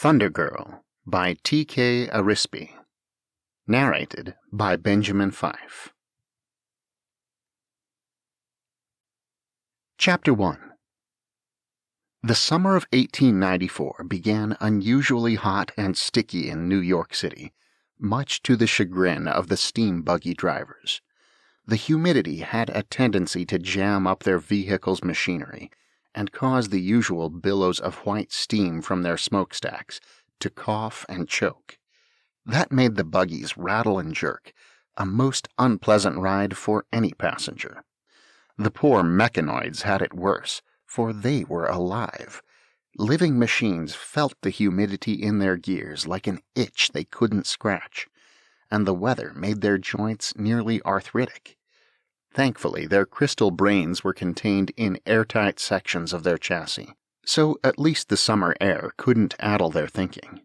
Thunder Girl by T.K. Arispe. Narrated by Benjamin Fife. Chapter 1. The summer of 1894 began unusually hot and sticky in New York City, much to the chagrin of the steam buggy drivers. The humidity had a tendency to jam up their vehicles' machinery and cause the usual billows of white steam from their smokestacks to cough and choke. That made the buggies rattle and jerk, a most unpleasant ride for any passenger. The poor mechanoids had it worse, for they were alive. Living machines felt the humidity in their gears like an itch they couldn't scratch, and the weather made their joints nearly arthritic. Thankfully, their crystal brains were contained in airtight sections of their chassis, so at least the summer air couldn't addle their thinking.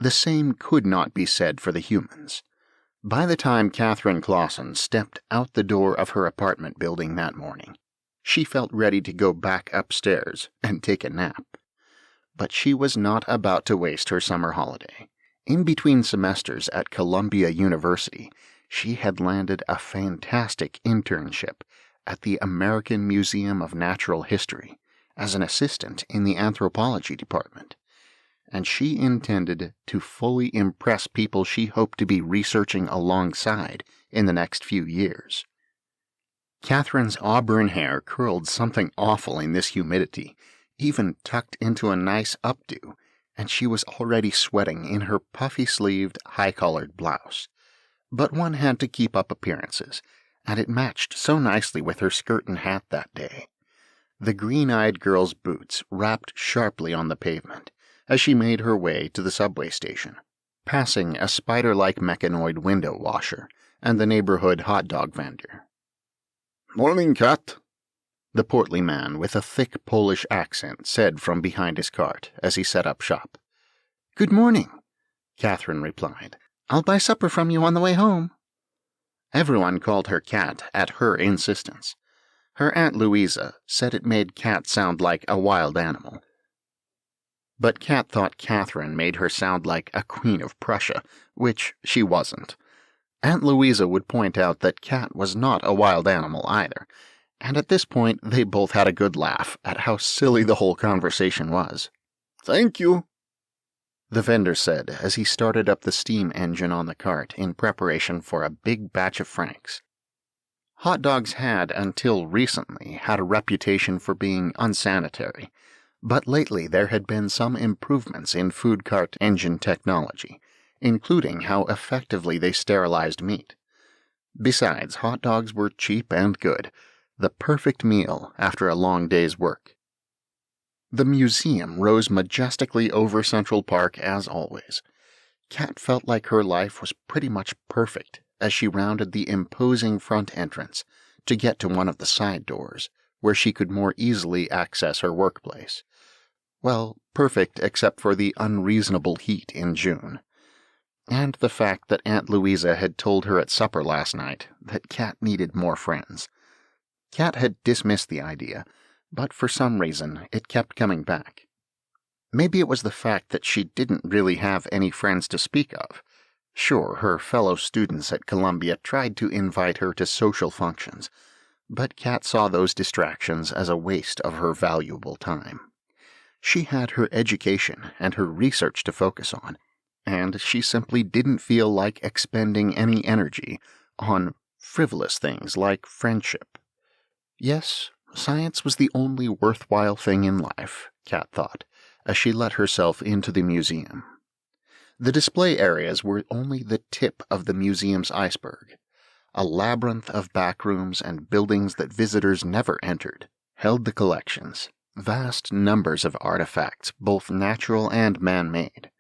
The same could not be said for the humans. By the time Catherine Clausen stepped out the door of her apartment building that morning, she felt ready to go back upstairs and take a nap. But she was not about to waste her summer holiday. In between semesters at Columbia University, she had landed a fantastic internship at the American Museum of Natural History as an assistant in the anthropology department, and she intended to fully impress people she hoped to be researching alongside in the next few years. Catherine's auburn hair curled something awful in this humidity, even tucked into a nice updo, and she was already sweating in her puffy-sleeved, high-collared blouse. But one had to keep up appearances, and it matched so nicely with her skirt and hat that day. The green-eyed girl's boots rapped sharply on the pavement as she made her way to the subway station, passing a spider-like mechanoid window washer and the neighborhood hot dog vendor. "Morning, Cat," the portly man with a thick Polish accent said from behind his cart as he set up shop. "Good morning," Catherine replied. "I'll buy supper from you on the way home." Everyone called her Cat at her insistence. Her Aunt Louisa said it made Cat sound like a wild animal. But Cat thought Catherine made her sound like a Queen of Prussia, which she wasn't. Aunt Louisa would point out that Cat was not a wild animal either, and at this point they both had a good laugh at how silly the whole conversation was. "Thank you," the vendor said as he started up the steam engine on the cart in preparation for a big batch of franks. Hot dogs had, until recently, had a reputation for being unsanitary, but lately there had been some improvements in food cart engine technology, including how effectively they sterilized meat. Besides, hot dogs were cheap and good, the perfect meal after a long day's work. The museum rose majestically over Central Park as always. Cat felt like her life was pretty much perfect as she rounded the imposing front entrance to get to one of the side doors, where she could more easily access her workplace. Well, perfect except for the unreasonable heat in June, and the fact that Aunt Louisa had told her at supper last night that Cat needed more friends. Cat had dismissed the idea, but for some reason it kept coming back. Maybe it was the fact that she didn't really have any friends to speak of. Sure, her fellow students at Columbia tried to invite her to social functions, but Cat saw those distractions as a waste of her valuable time. She had her education and her research to focus on, and she simply didn't feel like expending any energy on frivolous things like friendship. Yes, science was the only worthwhile thing in life, Cat thought, as she let herself into the museum. The display areas were only the tip of the museum's iceberg. A labyrinth of back rooms and buildings that visitors never entered held the collections, vast numbers of artifacts, both natural and man-made.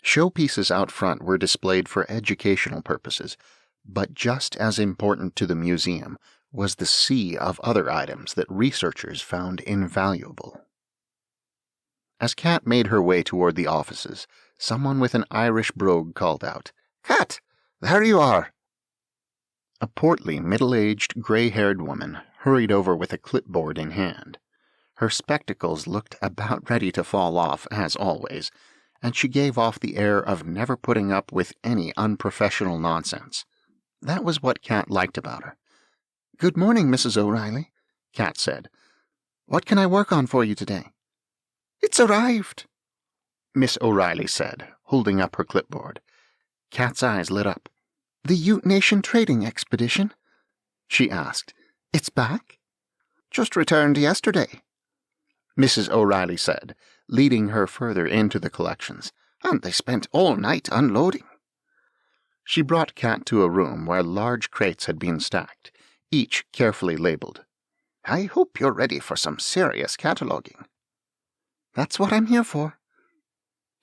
Showpieces out front were displayed for educational purposes, but just as important to the museum was the sea of other items that researchers found invaluable. As Cat made her way toward the offices, someone with an Irish brogue called out, "Cat, there you are!" A portly, middle-aged, gray-haired woman hurried over with a clipboard in hand. Her spectacles looked about ready to fall off, as always, and she gave off the air of never putting up with any unprofessional nonsense. That was what Cat liked about her. "Good morning, Mrs. O'Reilly," Cat said. "What can I work on for you today?" "It's arrived," Miss O'Reilly said, holding up her clipboard. Cat's eyes lit up. "The Ute Nation trading expedition?" she asked. "It's back?" "Just returned yesterday," Mrs. O'Reilly said, leading her further into the collections. "And they spent all night unloading." She brought Cat to a room where large crates had been stacked, each carefully labeled. "I hope you're ready for some serious cataloging." "That's what I'm here for,"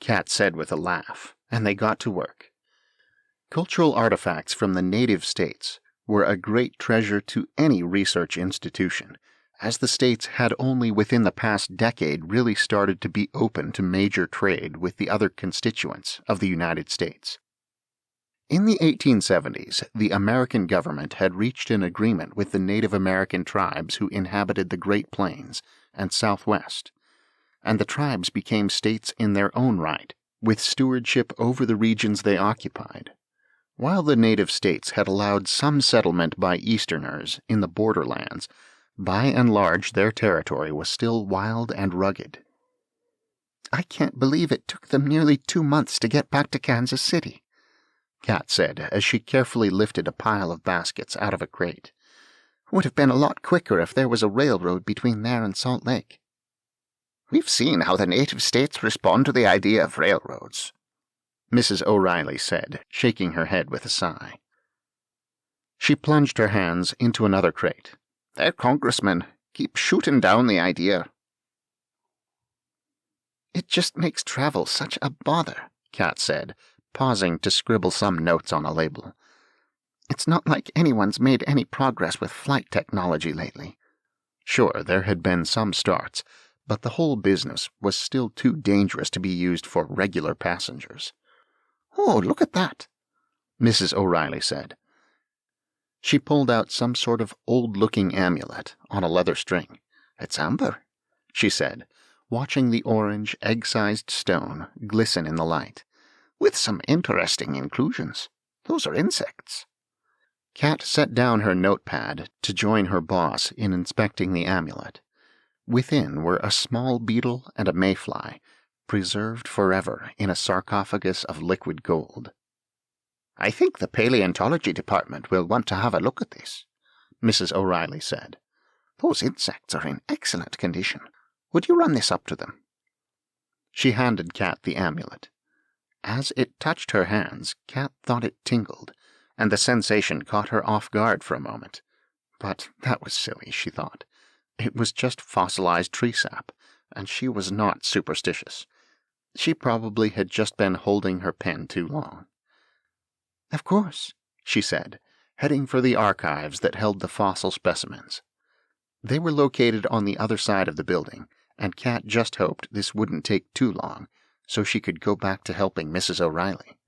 Cat said with a laugh, and they got to work. Cultural artifacts from the native states were a great treasure to any research institution, as the states had only within the past decade really started to be open to major trade with the other constituents of the United States. In the 1870s, the American government had reached an agreement with the Native American tribes who inhabited the Great Plains and Southwest, and the tribes became states in their own right, with stewardship over the regions they occupied. While the native states had allowed some settlement by Easterners in the borderlands, by and large their territory was still wild and rugged. "I can't believe it took them nearly 2 months to get back to Kansas City," Cat said as she carefully lifted a pile of baskets out of a crate. "Would have been a lot quicker if there was a railroad between there and Salt Lake." "We've seen how the native states respond to the idea of railroads," Mrs. O'Reilly said, shaking her head with a sigh. She plunged her hands into another crate. "Their congressmen keep shooting down the idea." "It just makes travel such a bother," Cat said, pausing to scribble some notes on a label. "It's not like anyone's made any progress with flight technology lately." Sure, there had been some starts, but the whole business was still too dangerous to be used for regular passengers. "Oh, look at that," Mrs. O'Reilly said. She pulled out some sort of old-looking amulet on a leather string. "It's amber," she said, watching the orange, egg-sized stone glisten in the light. "With some interesting inclusions. Those are insects." Cat set down her notepad to join her boss in inspecting the amulet. Within were a small beetle and a mayfly, preserved forever in a sarcophagus of liquid gold. "I think the paleontology department will want to have a look at this," Mrs. O'Reilly said. "Those insects are in excellent condition. Would you run this up to them?" She handed Cat the amulet. As it touched her hands, Cat thought it tingled, and the sensation caught her off guard for a moment. But that was silly, she thought. It was just fossilized tree sap, and she was not superstitious. She probably had just been holding her pen too long. "Of course," she said, heading for the archives that held the fossil specimens. They were located on the other side of the building, and Cat just hoped this wouldn't take too long, so she could go back to helping Mrs. O'Reilly.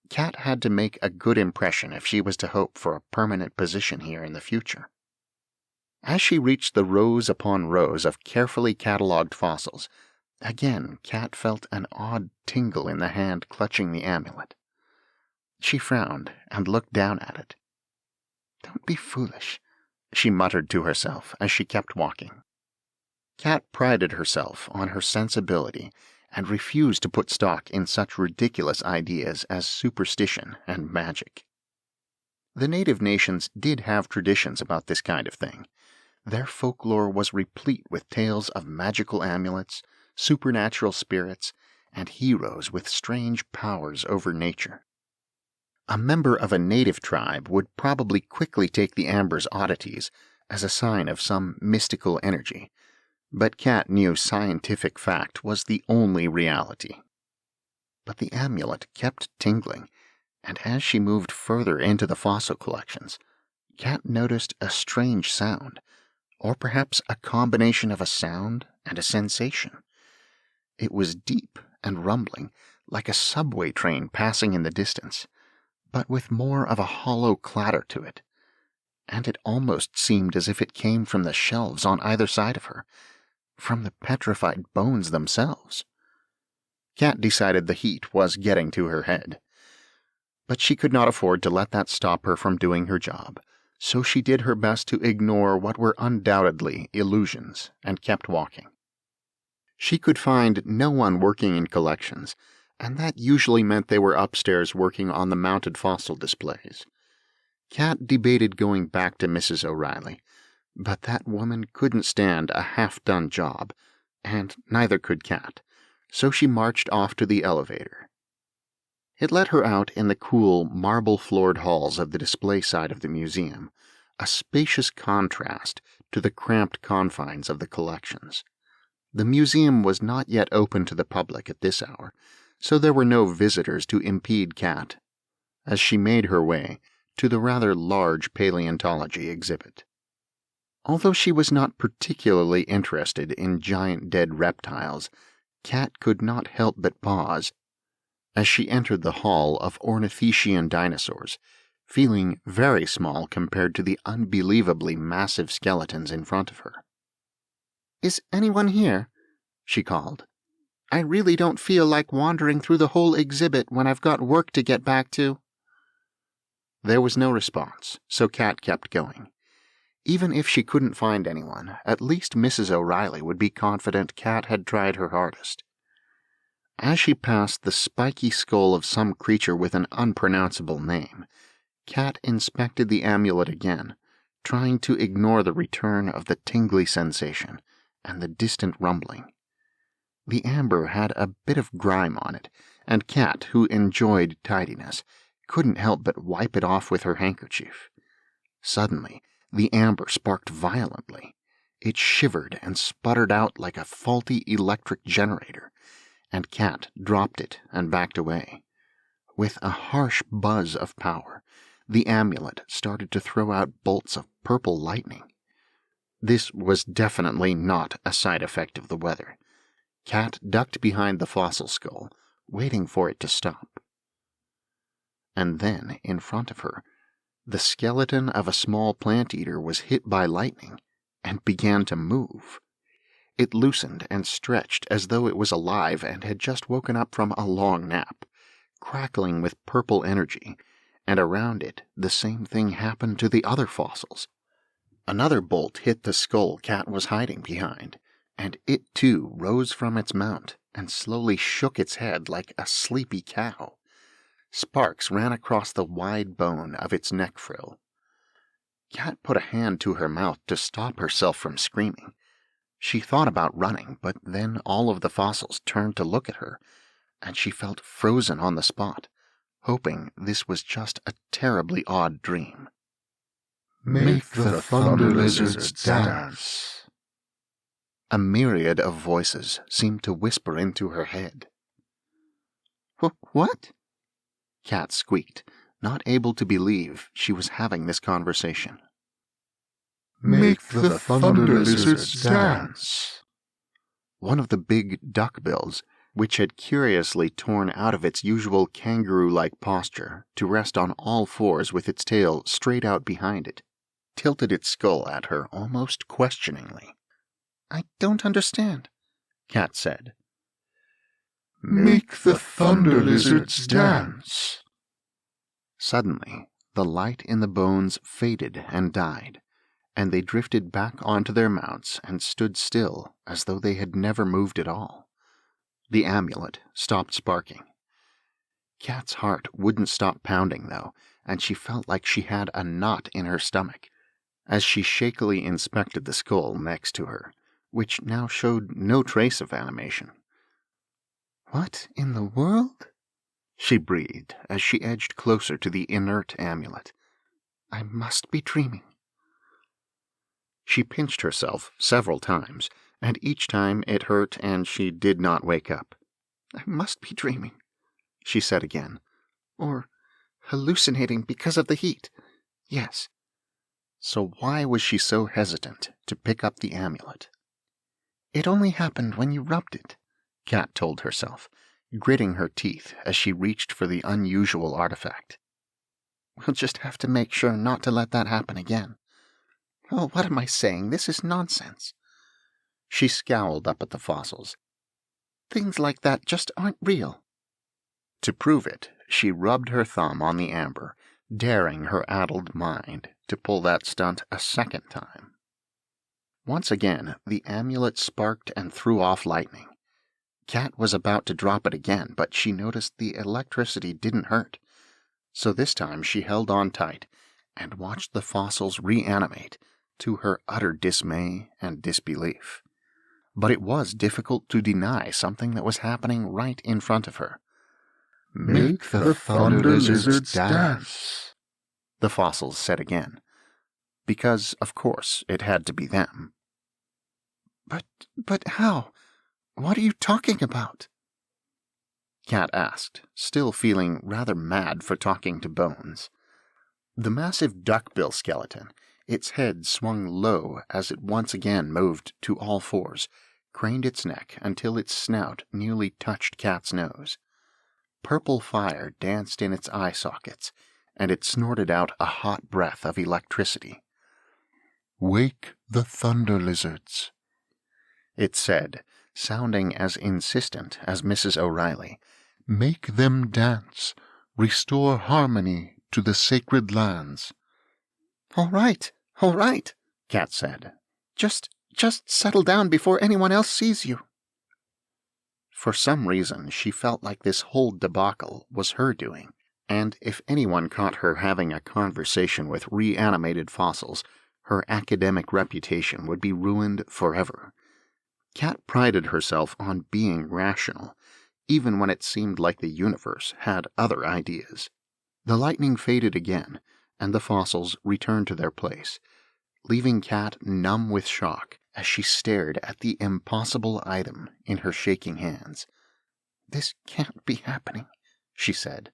Cat had to make a good impression if she was to hope for a permanent position here in the future. As she reached the rows upon rows of carefully catalogued fossils, again Cat felt an odd tingle in the hand clutching the amulet. She frowned and looked down at it. "Don't be foolish," she muttered to herself as she kept walking. Cat prided herself on her sensibility and refused to put stock in such ridiculous ideas as superstition and magic. The native nations did have traditions about this kind of thing. Their folklore was replete with tales of magical amulets, supernatural spirits, and heroes with strange powers over nature. A member of a native tribe would probably quickly take the amber's oddities as a sign of some mystical energy, but Cat knew scientific fact was the only reality. But the amulet kept tingling, and as she moved further into the fossil collections, Cat noticed a strange sound, or perhaps a combination of a sound and a sensation. It was deep and rumbling, like a subway train passing in the distance, but with more of a hollow clatter to it, and it almost seemed as if it came from the shelves on either side of her, from the petrified bones themselves. Cat decided the heat was getting to her head. But she could not afford to let that stop her from doing her job, so she did her best to ignore what were undoubtedly illusions and kept walking. She could find no one working in collections, and that usually meant they were upstairs working on the mounted fossil displays. Cat debated going back to Mrs. O'Reilly, but that woman couldn't stand a half-done job, and neither could Cat, so she marched off to the elevator. It let her out in the cool, marble-floored halls of the display side of the museum, a spacious contrast to the cramped confines of the collections. The museum was not yet open to the public at this hour, so there were no visitors to impede Cat as she made her way to the rather large paleontology exhibit. Although she was not particularly interested in giant dead reptiles, Cat could not help but pause as she entered the hall of ornithischian dinosaurs, feeling very small compared to the unbelievably massive skeletons in front of her. "Is anyone here?" she called. "I really don't feel like wandering through the whole exhibit when I've got work to get back to." There was no response, so Cat kept going. Even if she couldn't find anyone, at least Mrs. O'Reilly would be confident Cat had tried her hardest. As she passed the spiky skull of some creature with an unpronounceable name, Cat inspected the amulet again, trying to ignore the return of the tingly sensation and the distant rumbling. The amber had a bit of grime on it, and Cat, who enjoyed tidiness, couldn't help but wipe it off with her handkerchief. Suddenly, the amber sparked violently. It shivered and sputtered out like a faulty electric generator, and Cat dropped it and backed away. With a harsh buzz of power, the amulet started to throw out bolts of purple lightning. This was definitely not a side effect of the weather. Cat ducked behind the fossil skull, waiting for it to stop. And then, in front of her, the skeleton of a small plant-eater was hit by lightning and began to move. It loosened and stretched as though it was alive and had just woken up from a long nap, crackling with purple energy, and around it the same thing happened to the other fossils. Another bolt hit the skull Cat was hiding behind, and it too rose from its mount and slowly shook its head like a sleepy cow. Sparks ran across the wide bone of its neck frill. Cat put a hand to her mouth to stop herself from screaming. She thought about running, but then all of the fossils turned to look at her, and she felt frozen on the spot, hoping this was just a terribly odd dream. "Make the thunder lizards dance." A myriad of voices seemed to whisper into her head. What?" Cat squeaked, not able to believe she was having this conversation. "Make the thunder lizards dance." One of the big duckbills, which had curiously torn out of its usual kangaroo-like posture to rest on all fours with its tail straight out behind it, tilted its skull at her almost questioningly. "I don't understand," Cat said. "Make the thunder lizards dance." Suddenly, the light in the bones faded and died, and they drifted back onto their mounts and stood still as though they had never moved at all. The amulet stopped sparking. Cat's heart wouldn't stop pounding, though, and she felt like she had a knot in her stomach as she shakily inspected the skull next to her, which now showed no trace of animation. "What in the world?" she breathed as she edged closer to the inert amulet. "I must be dreaming." She pinched herself several times, and each time it hurt and she did not wake up. "I must be dreaming," she said again. "Or hallucinating because of the heat. Yes." So why was she so hesitant to pick up the amulet? "It only happened when you rubbed it," Cat told herself, gritting her teeth as she reached for the unusual artifact. "We'll just have to make sure not to let that happen again. Oh, what am I saying? This is nonsense." She scowled up at the fossils. things like that just aren't real." To prove it, she rubbed her thumb on the amber, daring her addled mind to pull that stunt a second time. Once again, the amulet sparked and threw off lightning. Cat was about to drop it again, but she noticed the electricity didn't hurt. So this time she held on tight and watched the fossils reanimate, to her utter dismay and disbelief. But it was difficult to deny something that was happening right in front of her. "Make the thunder lizards dance," the fossils said again, because, of course, it had to be them. But how? What are you talking about?" Cat asked, still feeling rather mad for talking to bones. The massive duckbill skeleton, its head swung low as it once again moved to all fours, craned its neck until its snout nearly touched Cat's nose. Purple fire danced in its eye sockets, and it snorted out a hot breath of electricity. "Wake the thunder lizards," it said, sounding as insistent as Mrs. O'Reilly. "Make them dance. Restore harmony to the sacred lands." All right, Cat said. Just settle down before anyone else sees you." For some reason, she felt like this whole debacle was her doing, and if anyone caught her having a conversation with reanimated fossils, her academic reputation would be ruined forever. Cat prided herself on being rational, even when it seemed like the universe had other ideas. The lightning faded again, and the fossils returned to their place, leaving Cat numb with shock as she stared at the impossible item in her shaking hands. "This can't be happening," she said.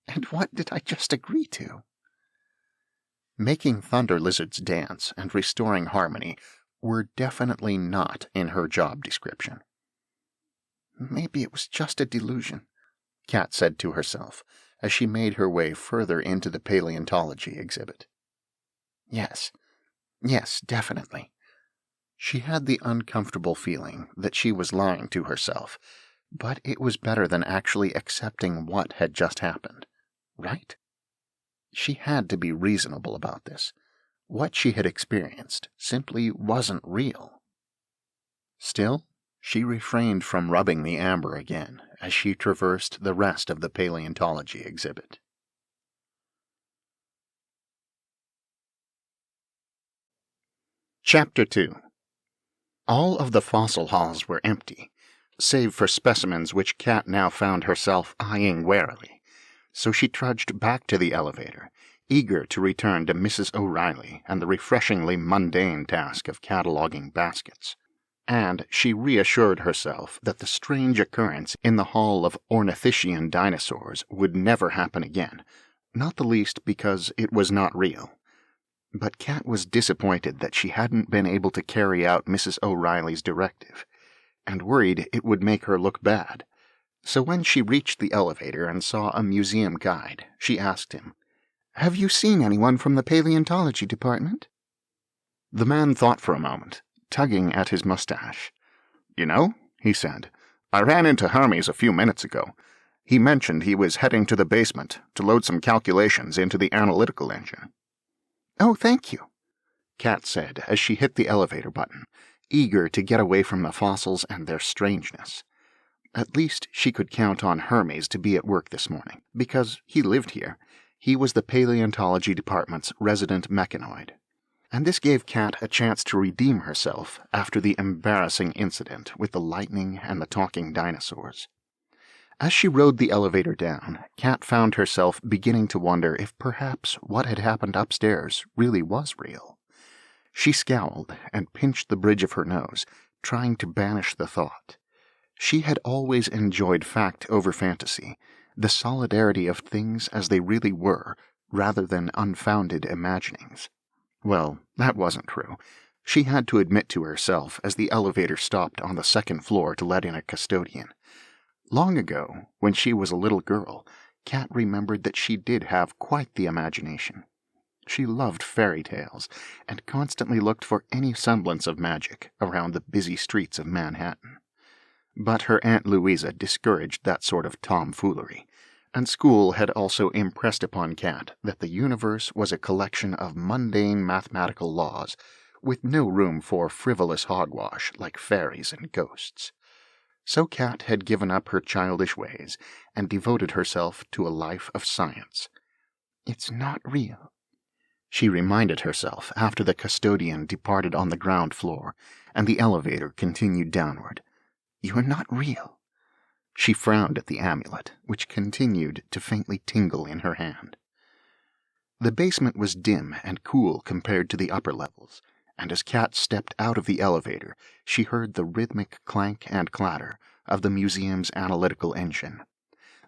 "And what did I just agree to?" Making thunder lizards dance and restoring harmony were definitely not in her job description. "Maybe it was just a delusion," Cat said to herself as she made her way further into the paleontology exhibit. Yes, definitely. She had the uncomfortable feeling that she was lying to herself, but it was better than actually accepting what had just happened, right? She had to be reasonable about this. What she had experienced simply wasn't real. Still, she refrained from rubbing the amber again as she traversed the rest of the paleontology exhibit. Chapter 2. All of the fossil halls were empty, save for specimens which Cat now found herself eyeing warily, so she trudged back to the elevator, eager to return to Mrs. O'Reilly and the refreshingly mundane task of cataloging baskets. And she reassured herself that the strange occurrence in the Hall of Ornithischian Dinosaurs would never happen again, not the least because it was not real. But Cat was disappointed that she hadn't been able to carry out Mrs. O'Reilly's directive, and worried it would make her look bad. So when she reached the elevator and saw a museum guide, she asked him, "Have you seen anyone from the paleontology department?" The man thought for a moment, tugging at his mustache. "You know," he said, "I ran into Hermes a few minutes ago. He mentioned he was heading to the basement to load some calculations into the analytical engine." "Oh, thank you," Cat said as she hit the elevator button, eager to get away from the fossils and their strangeness. At least she could count on Hermes to be at work this morning, because he lived here. He was the paleontology department's resident mechanoid. And this gave Cat a chance to redeem herself after the embarrassing incident with the lightning and the talking dinosaurs. As she rode the elevator down, Cat found herself beginning to wonder if perhaps what had happened upstairs really was real. She scowled and pinched the bridge of her nose, trying to banish the thought. She had always enjoyed fact over fantasy, the solidarity of things as they really were, rather than unfounded imaginings. Well, that wasn't true. She had to admit to herself as the elevator stopped on the second floor to let in a custodian. Long ago, when she was a little girl, Cat remembered that she did have quite the imagination. She loved fairy tales, and constantly looked for any semblance of magic around the busy streets of Manhattan. But her Aunt Louisa discouraged that sort of tomfoolery, and school had also impressed upon Cat that the universe was a collection of mundane mathematical laws, with no room for frivolous hogwash like fairies and ghosts. So Cat had given up her childish ways and devoted herself to a life of science. "It's not real," she reminded herself after the custodian departed on the ground floor and the elevator continued downward. "You're not real." She frowned at the amulet, which continued to faintly tingle in her hand. The basement was dim and cool compared to the upper levels, and as Cat stepped out of the elevator, she heard the rhythmic clank and clatter of the museum's analytical engine.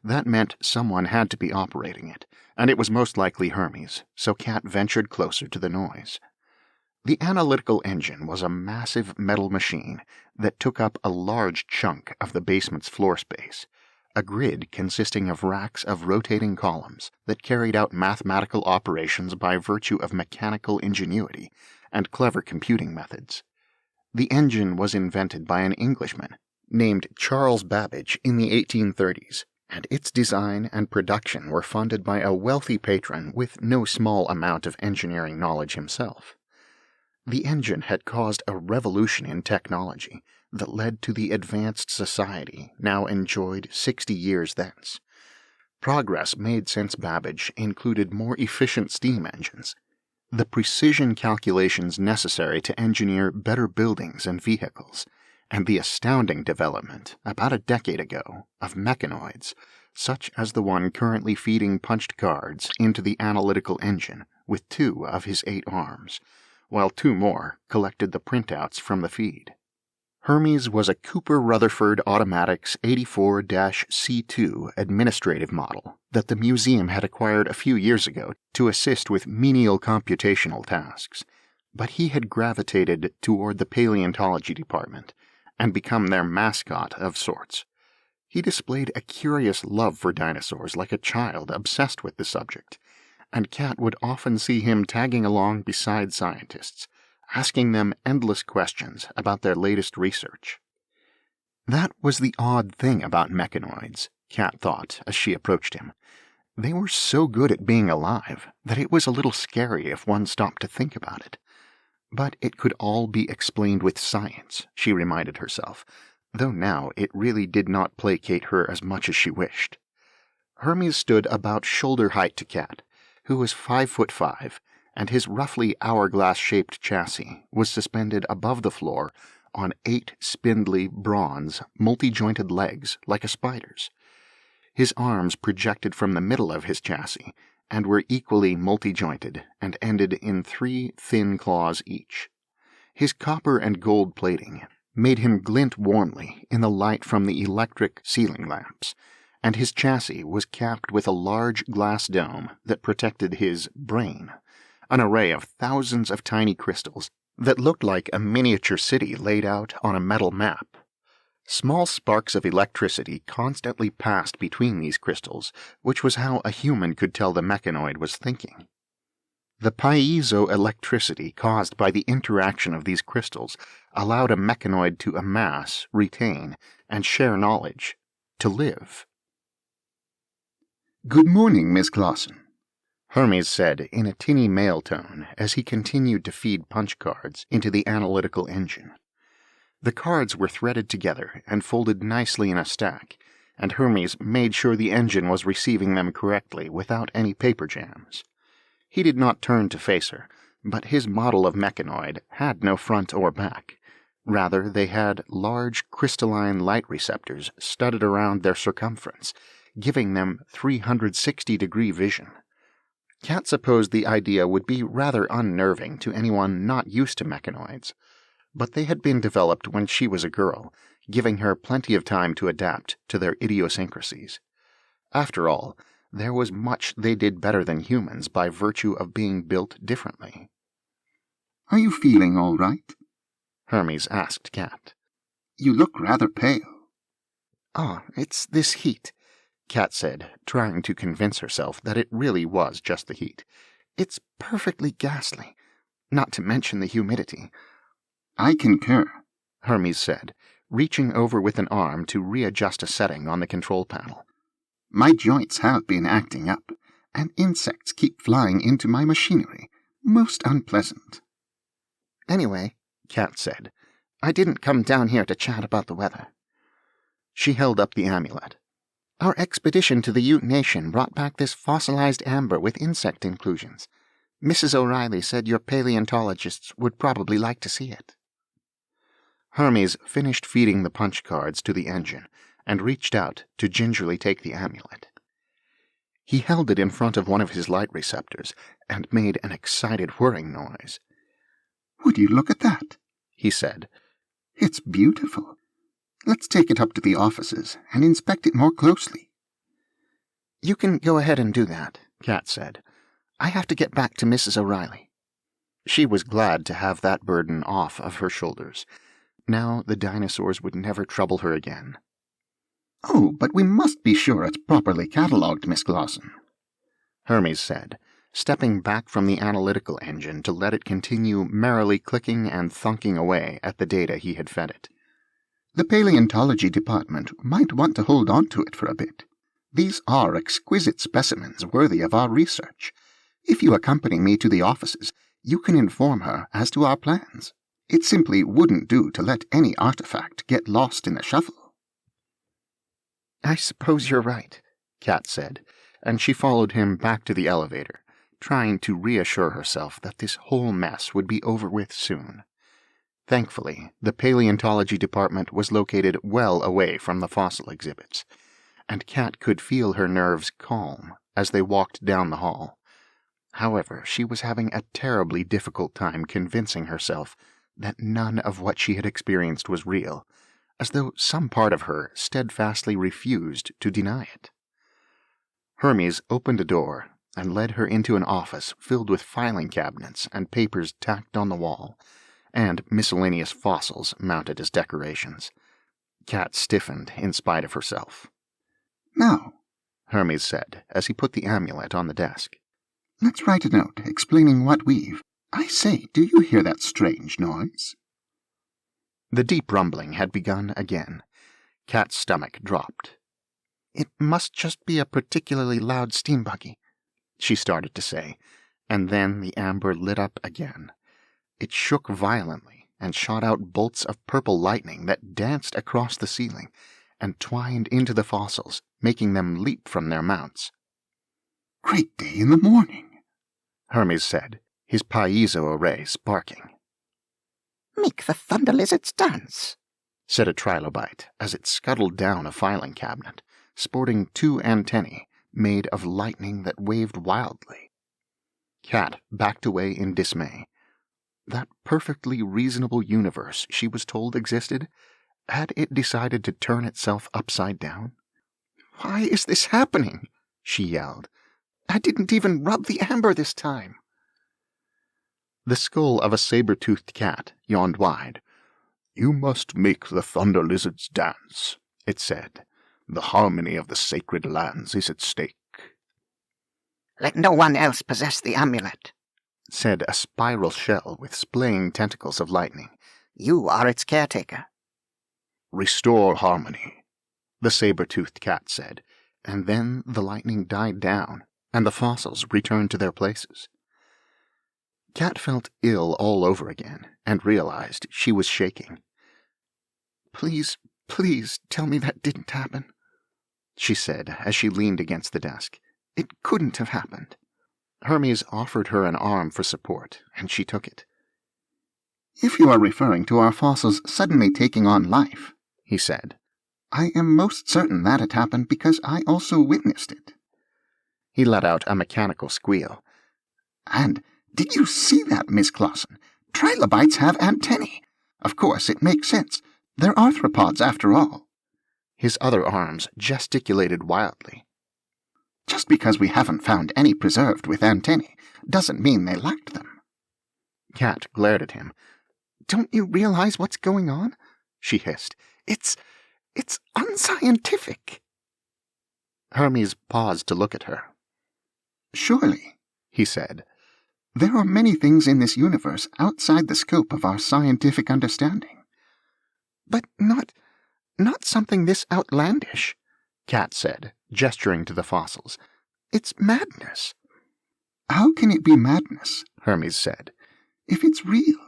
That meant someone had to be operating it, and it was most likely Hermes, so Cat ventured closer to the noise. The analytical engine was a massive metal machine that took up a large chunk of the basement's floor space, a grid consisting of racks of rotating columns that carried out mathematical operations by virtue of mechanical ingenuity and clever computing methods. The engine was invented by an Englishman named Charles Babbage in the 1830s, and its design and production were funded by a wealthy patron with no small amount of engineering knowledge himself. The engine had caused a revolution in technology that led to the advanced society now enjoyed 60 years thence. Progress made since Babbage included more efficient steam engines, the precision calculations necessary to engineer better buildings and vehicles, and the astounding development, about a decade ago, of mechanoids, such as the one currently feeding punched cards into the analytical engine with 2 of his 8 arms, while 2 more collected the printouts from the feed. Hermes was a Cooper Rutherford Automatics 84-C2 administrative model that the museum had acquired a few years ago to assist with menial computational tasks, but he had gravitated toward the paleontology department and become their mascot of sorts. He displayed a curious love for dinosaurs like a child obsessed with the subject, and Cat would often see him tagging along beside scientists, asking them endless questions about their latest research. That was the odd thing about mechanoids, Cat thought as she approached him. They were so good at being alive that it was a little scary if one stopped to think about it. But it could all be explained with science, she reminded herself, though now it really did not placate her as much as she wished. Hermes stood about shoulder height to Cat, who was 5'5", and his roughly hourglass-shaped chassis was suspended above the floor on 8 spindly, bronze, multi-jointed legs like a spider's. His arms projected from the middle of his chassis and were equally multi-jointed and ended in 3 thin claws each. His copper and gold plating made him glint warmly in the light from the electric ceiling lamps, and his chassis was capped with a large glass dome that protected his brain, an array of thousands of tiny crystals that looked like a miniature city laid out on a metal map. Small sparks of electricity constantly passed between these crystals, which was how a human could tell the mechanoid was thinking. The piezoelectricity caused by the interaction of these crystals allowed a mechanoid to amass, retain, and share knowledge, to live. "Good morning, Miss Clausen," Hermes said in a tinny male tone as he continued to feed punch cards into the analytical engine. The cards were threaded together and folded nicely in a stack, and Hermes made sure the engine was receiving them correctly without any paper jams. He did not turn to face her, but his model of mechanoid had no front or back. Rather, they had large crystalline light receptors studded around their circumference, giving them 360-degree vision. Cat supposed the idea would be rather unnerving to anyone not used to mechanoids, but they had been developed when she was a girl, giving her plenty of time to adapt to their idiosyncrasies. After all, there was much they did better than humans by virtue of being built differently. "Are you feeling all right?" Hermes asked Cat. "You look rather pale." "Ah, it's this heat," Cat said, trying to convince herself that it really was just the heat. "It's perfectly ghastly, not to mention the humidity." "I concur," Hermes said, reaching over with an arm to readjust a setting on the control panel. My joints have been acting up, and insects keep flying into my machinery. Most unpleasant. Anyway, Cat said, I didn't come down here to chat about the weather. She held up the amulet. Our expedition to the Ute Nation brought back this fossilized amber with insect inclusions. Mrs. O'Reilly said your paleontologists would probably like to see it. Hermes finished feeding the punch cards to the engine and reached out to gingerly take the amulet. He held it in front of one of his light receptors and made an excited whirring noise. Would you look at that? He said. It's beautiful. Let's take it up to the offices and inspect it more closely. You can go ahead and do that, Cat said. I have to get back to Mrs. O'Reilly. She was glad to have that burden off of her shoulders. Now the dinosaurs would never trouble her again. Oh, but we must be sure it's properly catalogued, Miss Clausen, Hermes said, stepping back from the analytical engine to let it continue merrily clicking and thunking away at the data he had fed it. The paleontology department might want to hold on to it for a bit. These are exquisite specimens worthy of our research. If you accompany me to the offices, you can inform her as to our plans. It simply wouldn't do to let any artifact get lost in the shuffle. I suppose you're right, Cat said, and she followed him back to the elevator, trying to reassure herself that this whole mess would be over with soon. Thankfully, the paleontology department was located well away from the fossil exhibits, and Cat could feel her nerves calm as they walked down the hall. However, she was having a terribly difficult time convincing herself that none of what she had experienced was real, as though some part of her steadfastly refused to deny it. Hermes opened a door and led her into an office filled with filing cabinets and papers tacked on the wall, and miscellaneous fossils mounted as decorations. Cat stiffened in spite of herself. Now, Hermes said as he put the amulet on the desk, let's write a note explaining what we've... I say, do you hear that strange noise? The deep rumbling had begun again. Cat's stomach dropped. It must just be a particularly loud steam buggy, she started to say, and then the amber lit up again. It shook violently and shot out bolts of purple lightning that danced across the ceiling and twined into the fossils, making them leap from their mounts. Great day in the morning, Hermes said, his piezo array sparking. Make the thunder lizards dance, said a trilobite as it scuttled down a filing cabinet, sporting 2 antennae made of lightning that waved wildly. Cat backed away in dismay. That perfectly reasonable universe she was told existed, had it decided to turn itself upside down? Why is this happening? She yelled. I didn't even rub the amber this time. The skull of a saber-toothed cat yawned wide. You must make the thunder lizards dance, it said. The harmony of the sacred lands is at stake. Let no one else possess the amulet, said a spiral shell with splaying tentacles of lightning. You are its caretaker. Restore harmony, the saber-toothed cat said, and then the lightning died down, and the fossils returned to their places. Cat felt ill all over again, and realized she was shaking. Please, please tell me that didn't happen, she said as she leaned against the desk. It couldn't have happened. Hermes offered her an arm for support, and she took it. If you are referring to our fossils suddenly taking on life, he said, I am most certain that it happened because I also witnessed it. He let out a mechanical squeal. And did you see that, Miss Clausen? Trilobites have antennae. Of course, it makes sense. They're arthropods, after all. His other arms gesticulated wildly. Just because we haven't found any preserved with antennae doesn't mean they lacked them. Cat glared at him. Don't you realize what's going on? She hissed. It's unscientific. Hermes paused to look at her. Surely, he said, there are many things in this universe outside the scope of our scientific understanding. But not Not something this outlandish, Cat said, gesturing to the fossils. It's madness. How can it be madness, Hermes said, if it's real?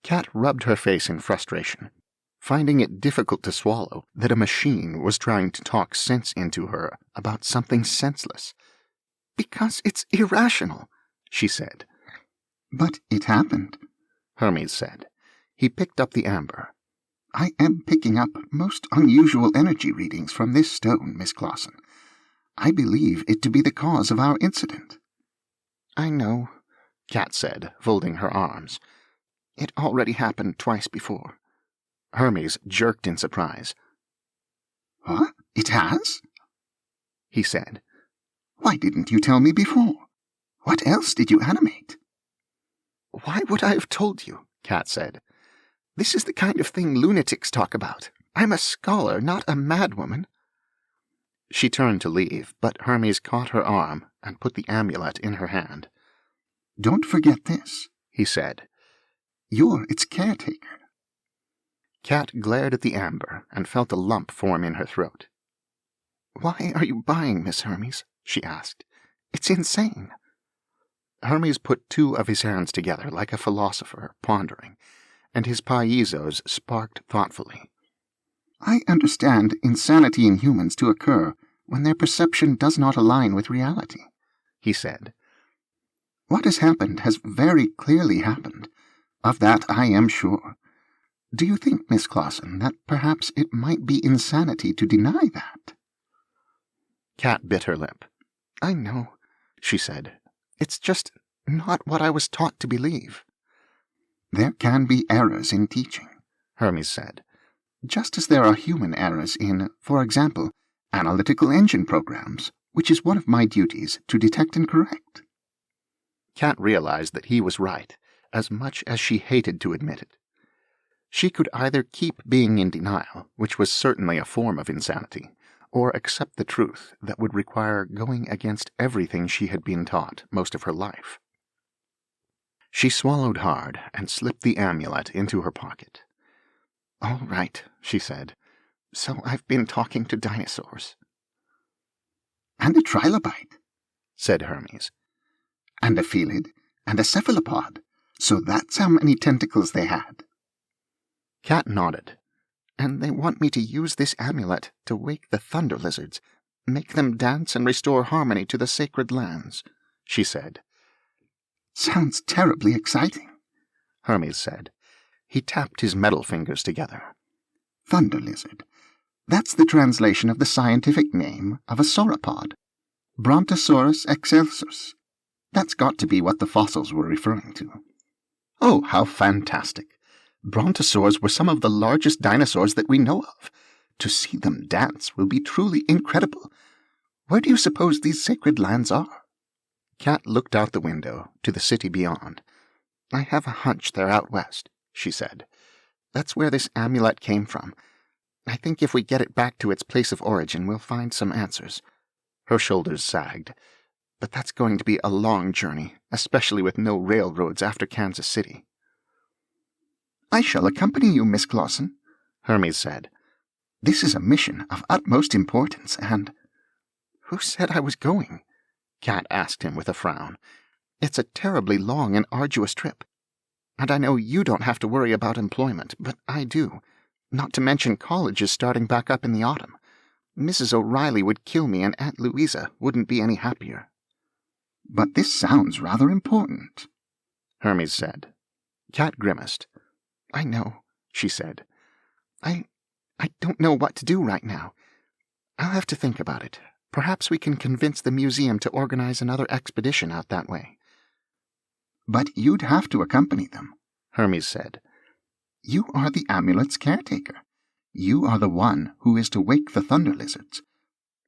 Cat rubbed her face in frustration, finding it difficult to swallow that a machine was trying to talk sense into her about something senseless. Because it's irrational, she said. But it happened, Hermes said. He picked up the amber. I am picking up most unusual energy readings from this stone, Miss Clausen. I believe it to be the cause of our incident. I know, Cat said, folding her arms. It already happened twice before. Hermes jerked in surprise. What? It has? He said. Why didn't you tell me before? What else did you animate? Why would I have told you? Cat said. This is the kind of thing lunatics talk about. I'm a scholar, not a madwoman. She turned to leave, but Hermes caught her arm and put the amulet in her hand. Don't forget this, he said. You're its caretaker. Cat glared at the amber and felt a lump form in her throat. Why are you buying, Miss Hermes? She asked. It's insane. Hermes put two of his hands together like a philosopher, pondering, and his paizos sparked thoughtfully. I understand insanity in humans to occur when their perception does not align with reality, he said. What has happened has very clearly happened. Of that I am sure. Do you think, Miss Clausen, that perhaps it might be insanity to deny that? Cat bit her lip. I know, she said. It's just not what I was taught to believe. There can be errors in teaching, Hermes said. Just as there are human errors in, for example, analytical engine programs, which is one of my duties to detect and correct. Cat realized that he was right, as much as she hated to admit it. She could either keep being in denial, which was certainly a form of insanity, or accept the truth that would require going against everything she had been taught most of her life. She swallowed hard and slipped the amulet into her pocket. All right, she said. So I've been talking to dinosaurs. And a trilobite, said Hermes. And a felid, and a cephalopod. So that's how many tentacles they had. Cat nodded. And they want me to use this amulet to wake the thunder lizards, make them dance and restore harmony to the sacred lands, she said. Sounds terribly exciting, Hermes said. He tapped his metal fingers together. Thunder lizard. That's the translation of the scientific name of a sauropod. Brontosaurus excelsus. That's got to be what the fossils were referring to. Oh, how fantastic. Brontosaurs were some of the largest dinosaurs that we know of. To see them dance will be truly incredible. Where do you suppose these sacred lands are? Cat looked out the window to the city beyond. I have a hunch they're out west, she said. That's where this amulet came from. I think if we get it back to its place of origin, we'll find some answers. Her shoulders sagged. But that's going to be a long journey, especially with no railroads after Kansas City. I shall accompany you, Miss Clausen, Hermes said. This is a mission of utmost importance, and— Who said I was going? Cat asked him with a frown. It's a terribly long and arduous trip. And I know you don't have to worry about employment, but I do. Not to mention college is starting back up in the autumn. Mrs. O'Reilly would kill me and Aunt Louisa wouldn't be any happier. But this sounds rather important, Hermes said. Cat grimaced. I know, she said. I don't know what to do right now. I'll have to think about it. Perhaps we can convince the museum to organize another expedition out that way. But you'd have to accompany them, Hermes said. You are the amulet's caretaker. You are the one who is to wake the thunder lizards.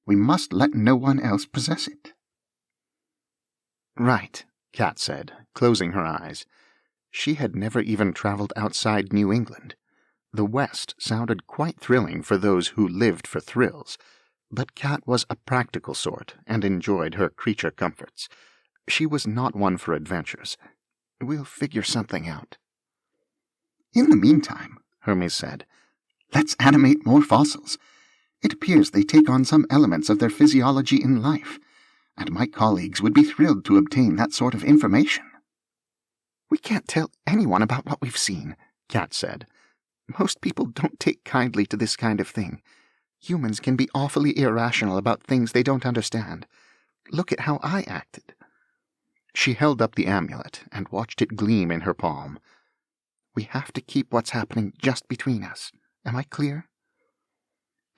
We must let no one else possess it. Right, Cat said, closing her eyes. She had never even traveled outside New England. The West sounded quite thrilling for those who lived for thrills, but Cat was a practical sort and enjoyed her creature comforts. She was not one for adventures. We'll figure something out. In the meantime, Hermes said, Let's animate more fossils. It appears they take on some elements of their physiology in life, and my colleagues would be thrilled to obtain that sort of information. We can't tell anyone about what we've seen, Cat said. Most people don't take kindly to this kind of thing. Humans can be awfully irrational about things they don't understand. Look at how I acted. She held up the amulet and watched it gleam in her palm. We have to keep what's happening just between us. Am I clear?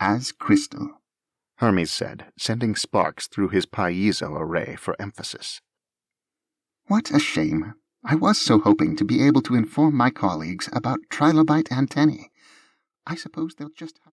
As crystal, Hermes said, sending sparks through his piezo array for emphasis. What a shame. I was so hoping to be able to inform my colleagues about trilobite antennae. I suppose they'll just have